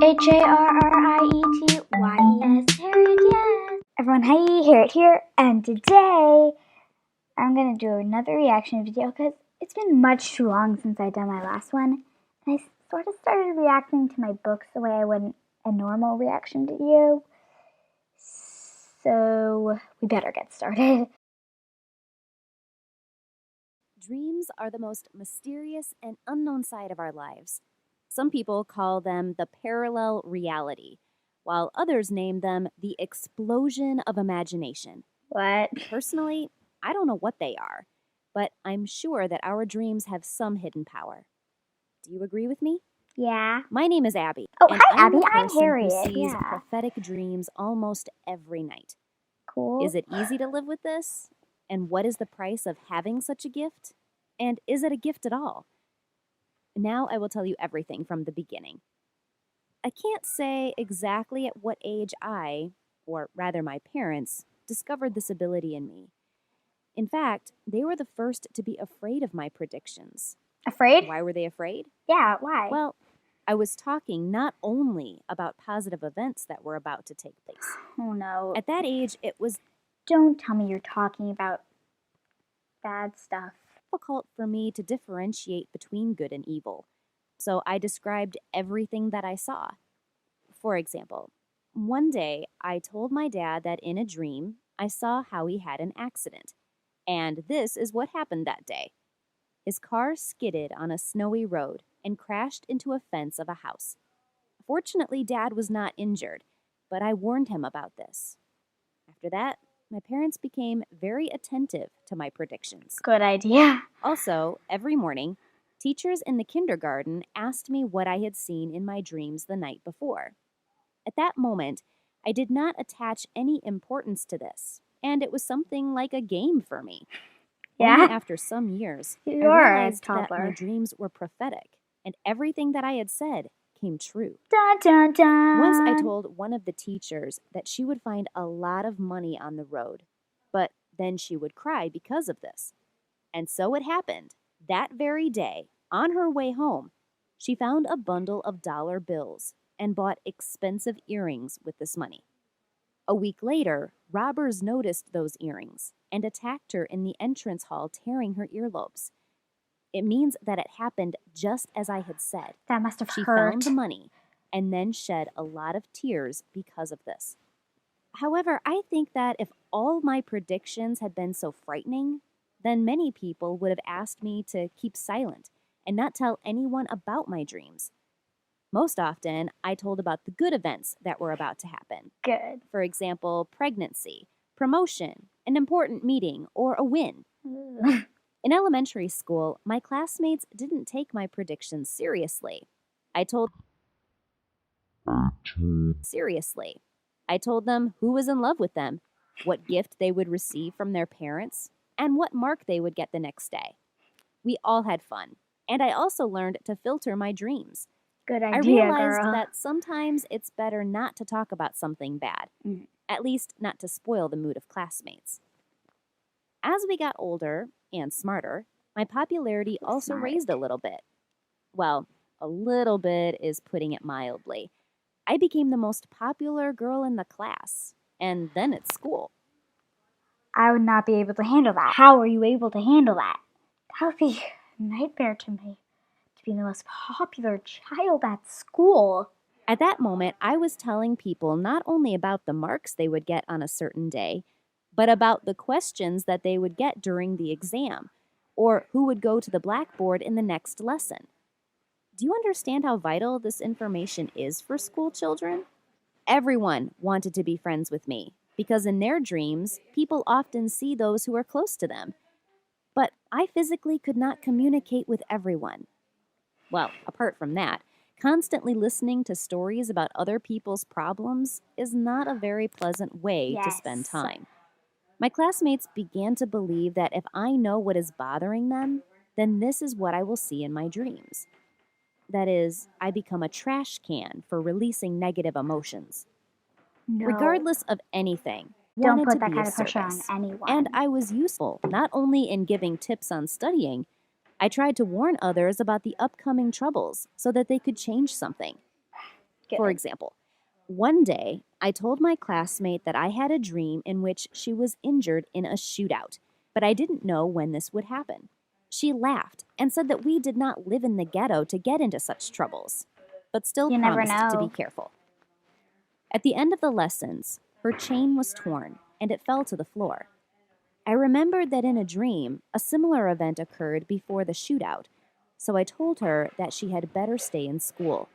HARRIETYES, Harriet, yes. Everyone, hi, Harriet here, and today I'm going to do another reaction video because it's been much too long since I've done my last one. And I sort of started reacting to my books the way I would a normal reaction video. So we better get started. Dreams are the most mysterious and unknown side of our lives. Some people call them the parallel reality, while others name them the explosion of imagination. What? Personally, I don't know what they are, but I'm sure that our dreams have some hidden power. Do you agree with me? Yeah. My name is Abby. Oh, and hi, I'm Abby. the I'm person Harriet. who sees Yeah. prophetic dreams almost every night. Cool. Is it easy to live with this? And what is the price of having such a gift? And is it a gift at all? Now I will tell you everything from the beginning. I can't say exactly at what age I, or rather my parents, discovered this ability in me. In fact, they were the first to be afraid of my predictions. Afraid? Why were they afraid? Yeah, why? Well, I was talking not only about positive events that were about to take place. Oh no. At that age, it was Don't tell me you're talking about bad stuff. difficult for me to differentiate between good and evil, so I described everything that I saw. For example, one day I told my dad that in a dream I saw how he had an accident, and this is what happened that day. His car skidded on a snowy road and crashed into a fence of a house. Fortunately, Dad was not injured, but I warned him about this. After that, my parents became very attentive to my predictions. Good idea. Also, every morning, teachers in the kindergarten asked me what I had seen in my dreams the night before. At that moment, I did not attach any importance to this, and it was something like a game for me. Yeah? Only after some years, I You're a realized that toddler. my dreams were prophetic, and everything that I had said came true. Dun dun dun. Once I told one of the teachers that she would find a lot of money on the road, but then she would cry because of this. And so it happened. That very day, on her way home, she found a bundle of dollar bills and bought expensive earrings with this money. A week later, robbers noticed those earrings and attacked her in the entrance hall, tearing her earlobes. It means that it happened just as I had said. That must have She hurt. found the money and then shed a lot of tears because of this. However, I think that if all my predictions had been so frightening, then many people would have asked me to keep silent and not tell anyone about my dreams. Most often, I told about the good events that were about to happen. Good. For example, pregnancy, promotion, an important meeting, or a win. In elementary school, my classmates didn't take my predictions seriously. I told them who was in love with them, what gift they would receive from their parents, and what mark they would get the next day. We all had fun, and I also learned to filter my dreams. Good I idea, realized girl. that sometimes it's better not to talk about something bad, at least not to spoil the mood of classmates. As we got older and smarter, my popularity also raised a little bit. Well, a little bit is putting it mildly. I became the most popular girl in the class, and then at school. I would not be able to handle that. How were you able to handle that? That would be a nightmare to me, to be the most popular child at school. At that moment, I was telling people not only about the marks they would get on a certain day, but about the questions that they would get during the exam, or who would go to the blackboard in the next lesson. Do you understand how vital this information is for school children? Everyone wanted to be friends with me, because in their dreams, people often see those who are close to them. But I physically could not communicate with everyone. Well, apart from that, constantly listening to stories about other people's problems is not a very pleasant way to spend time. My classmates began to believe that if I know what is bothering them, then this is what I will see in my dreams. That is, I become a trash can for releasing negative emotions. No. Regardless of anything, Don't wanted put to that be kind a of pressure on service. anyone. And I was useful not only in giving tips on studying, I tried to warn others about the upcoming troubles so that they could change something. For Good. example, one day I told my classmate that I had a dream in which she was injured in a shootout, but I didn't know when this would happen. She laughed and said that we did not live in the ghetto to get into such troubles, but still You never promised to be know. careful. At the end of the lessons, her chain was torn and it fell to the floor. I remembered that in a dream, a similar event occurred before the shootout, so I told her that she had better stay in school.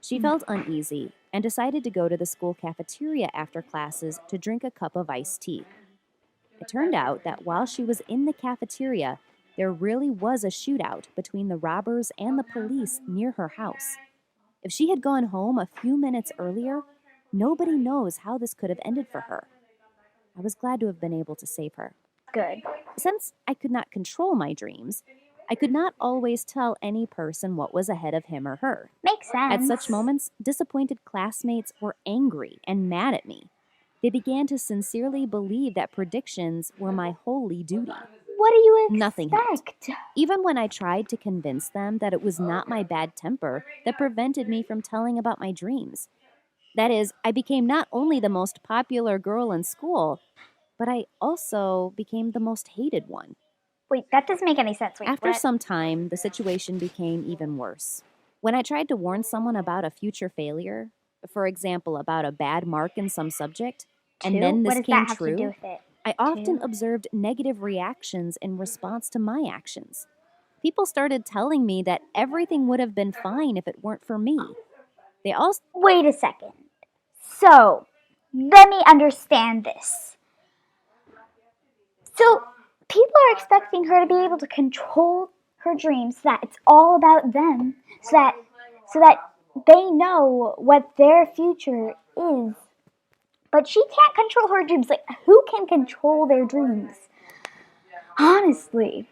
She felt uneasy and decided to go to the school cafeteria after classes to drink a cup of iced tea. It turned out that while she was in the cafeteria, there really was a shootout between the robbers and the police near her house. If she had gone home a few minutes earlier, nobody knows how this could have ended for her. I was glad to have been able to save her. Good. Since I could not control my dreams, I could not always tell any person what was ahead of him or her. Makes sense. At such moments, disappointed classmates were angry and mad at me. They began to sincerely believe that predictions were my holy duty. What do you expect? Nothing helped. Even when I tried to convince them that it was not my bad temper that prevented me from telling about my dreams. That is, I became not only the most popular girl in school, but I also became the most hated one. Wait, that doesn't make any sense. Wait, After what? some time, the situation became even worse. When I tried to warn someone about a future failure, for example, about a bad mark in some subject, and Two? then What this does came that have to do true, with it? I often Two? observed negative reactions in response to my actions. People started telling me that everything would have been fine if it weren't for me. They also Wait a second. So, let me understand this. So, people are expecting her to be able to control her dreams, so that it's all about them, so that they know what their future is. But she can't control her dreams. Like, who can control their dreams? Honestly.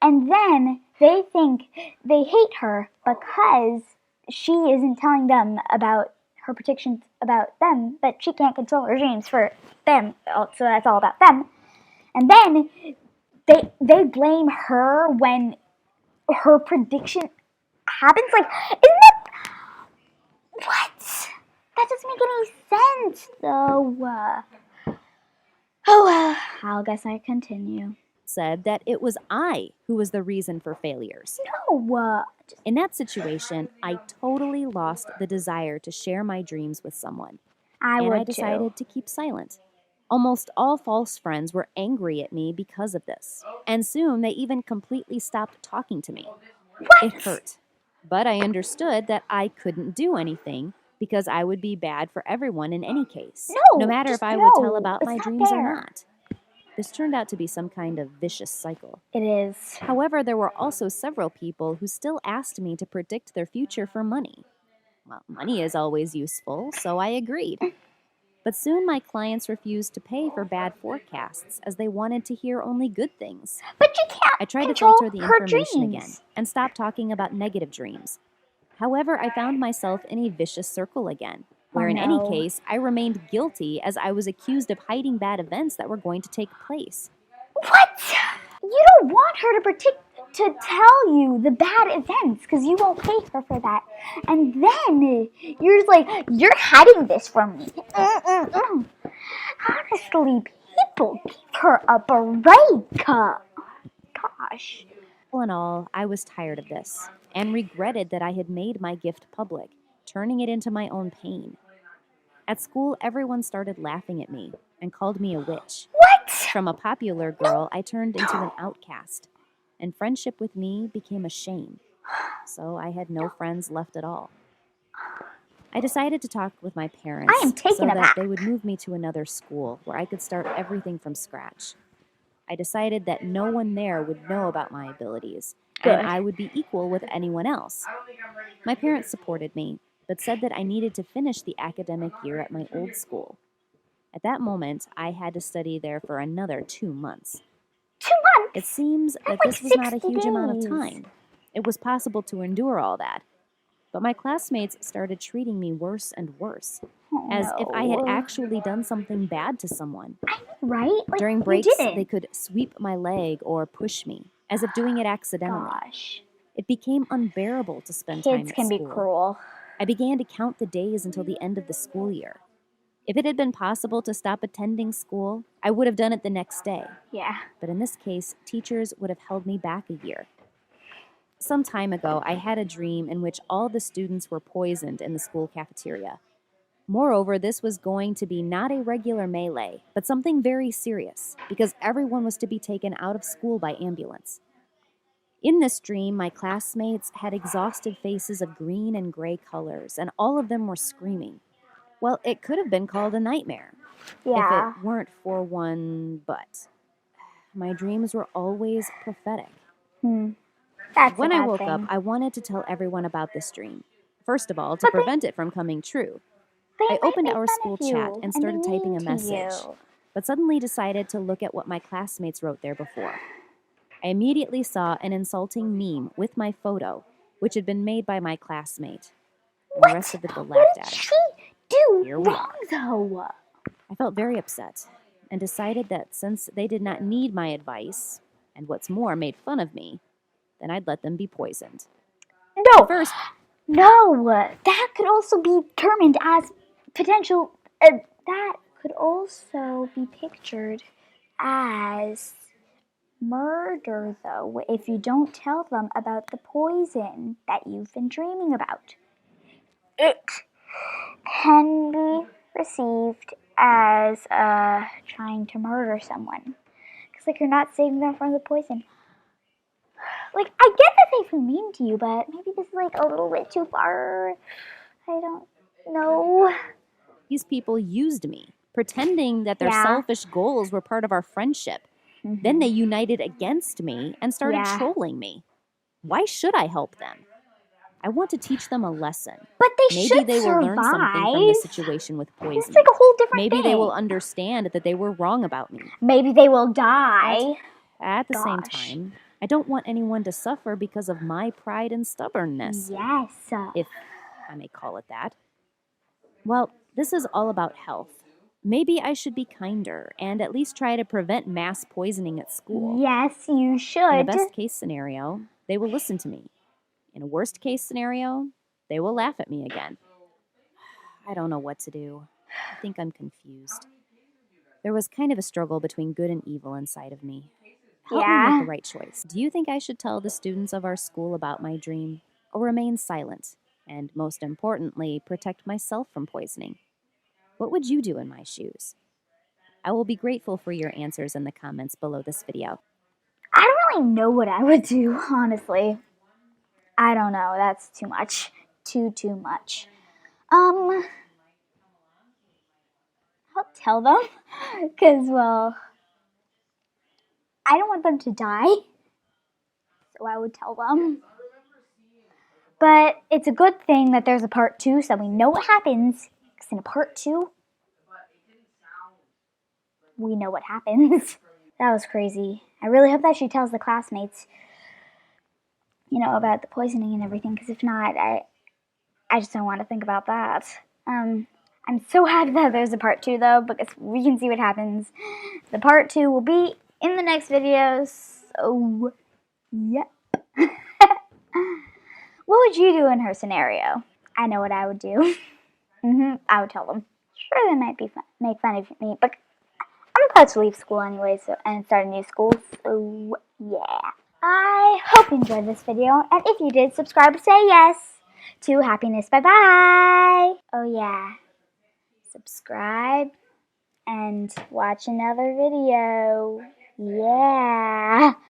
And then they think they hate her because she isn't telling them about her predictions about them, but she can't control her dreams for them, so that's all about them. And then they blame her when her prediction happens. Like, isn't that what? That doesn't make any sense, though. I guess I continue. said that it was I who was the reason for failures. No, In that situation, I totally lost the desire to share my dreams with someone, I and would I decided to keep silent. Almost all false friends were angry at me because of this, and soon they even completely stopped talking to me. too. It What? hurt, but I understood that I couldn't do anything because I would be bad for everyone in any case, No, matter just if I would tell no. about It's my not dreams or fair. not. This turned out to be some kind of vicious cycle. It is. However, there were also several people who still asked me to predict their future for money. Well, money is always useful, so I agreed. But soon my clients refused to pay for bad forecasts as they wanted to hear only good things. But you can't I tried to control filter the her information dreams. again and stop talking about negative dreams. However, I found myself in a vicious circle again, where in any no. case, I remained guilty as I was accused of hiding bad events that were going to take place. What? You don't want her to tell you the bad events because you won't pay her for that. And then you're just like, you're hiding this from me. Honestly, people give her a break. Gosh. All in all, I was tired of this and regretted that I had made my gift public, turning it into my own pain. At school, everyone started laughing at me and called me a witch. What? From a popular girl, I turned into an outcast, and friendship with me became a shame. So I had no friends left at all. I decided to talk with my parents I am taken so that aback. they would move me to another school where I could start everything from scratch. I decided that no one there would know about my abilities, Good. and I would be equal with anyone else. My parents supported me, but said that I needed to finish the academic year at my old school. At that moment, I had to study there for another 2 months. 2 months? It seems that That's this like was not a 60 huge amount of days. time. It was possible to endure all that. But my classmates started treating me worse and worse, Oh, as if I had no. actually done something bad to someone. Right? Like, During you breaks, didn't. they could sweep my leg or push me, as if doing it accidentally. Gosh. It became unbearable to spend time Kids at can be school. cruel. I began to count the days until the end of the school year. If it had been possible to stop attending school, I would have done it the next day. Yeah. But in this case, teachers would have held me back a year. Some time ago, I had a dream in which all the students were poisoned in the school cafeteria. Moreover, this was going to be not a regular melee, but something very serious, because everyone was to be taken out of school by ambulance. In this dream, my classmates had exhausted faces of green and gray colors, and all of them were screaming. Well, it could have been called a nightmare, Yeah. if it weren't for one but. My dreams were always prophetic. That's When a I bad woke thing. up, I wanted to tell everyone about this dream. First of all, to prevent it from coming true. They I might opened make our fun school of you, chat and be started typing mean a to message, you. but suddenly decided to look at what my classmates wrote there before. I immediately saw an insulting meme with my photo, which had been made by my classmate. And the rest of the people What laughed did at it. she do Here we wrong, are. though? I felt very upset and decided that since they did not need my advice, and what's more, made fun of me, then I'd let them be poisoned. No, First, no, that could also be determined as potential. That could also be pictured as murder, though, if you don't tell them about the poison that you've been dreaming about. It can be received as trying to murder someone. Because, like, you're not saving them from the poison. Like, I get that they feel mean to you, but maybe this is, like, a little bit too far. I don't know. these people used me, pretending that their Yeah. selfish goals were part of our friendship. Then they united against me and started Yeah. trolling me. Why should I help them? I want to teach them a lesson. But they Maybe should they will survive. learn something from this situation with It's poisoning. like a whole different Maybe thing. they will understand that they were wrong about me. Maybe they will die. At the same Gosh. time, I don't want anyone to suffer because of my pride and stubbornness, Yes. if I may call it that. Well, this is all about health. Maybe I should be kinder and at least try to prevent mass poisoning at school. Yes, you In a should. best case scenario, they will listen to me. In a worst case scenario, they will laugh at me again. I don't know what to do. I think I'm confused. There was kind of a struggle between good and evil inside of me. Help me make the right choice. Do you think I should tell the students of our school about my dream, or remain silent, and most importantly, protect myself from poisoning? What would you do in my shoes? I will be grateful for your answers in the comments below this video. I don't really know what I would do, honestly. I don't know. That's too much. Too much. I'll tell them. Because, well, I don't want them to die. So I would tell them. But it's a good thing that there's a part 2 so we know what happens. Because in a part 2, we know what happens. That was crazy. I really hope that she tells the classmates, about the poisoning and everything. Because if not, I just don't want to think about that. I'm so happy that there's a part 2 though, because we can see what happens. The part 2 will be in the next video, so yep. What would you do in her scenario? I know what I would do. I would tell them. Sure, they might make fun of me, but I'm about to leave school anyway, and start a new school, so yeah. I hope you enjoyed this video, and if you did, subscribe and say yes to happiness. Bye-bye. Oh yeah, subscribe and watch another video. Yeah.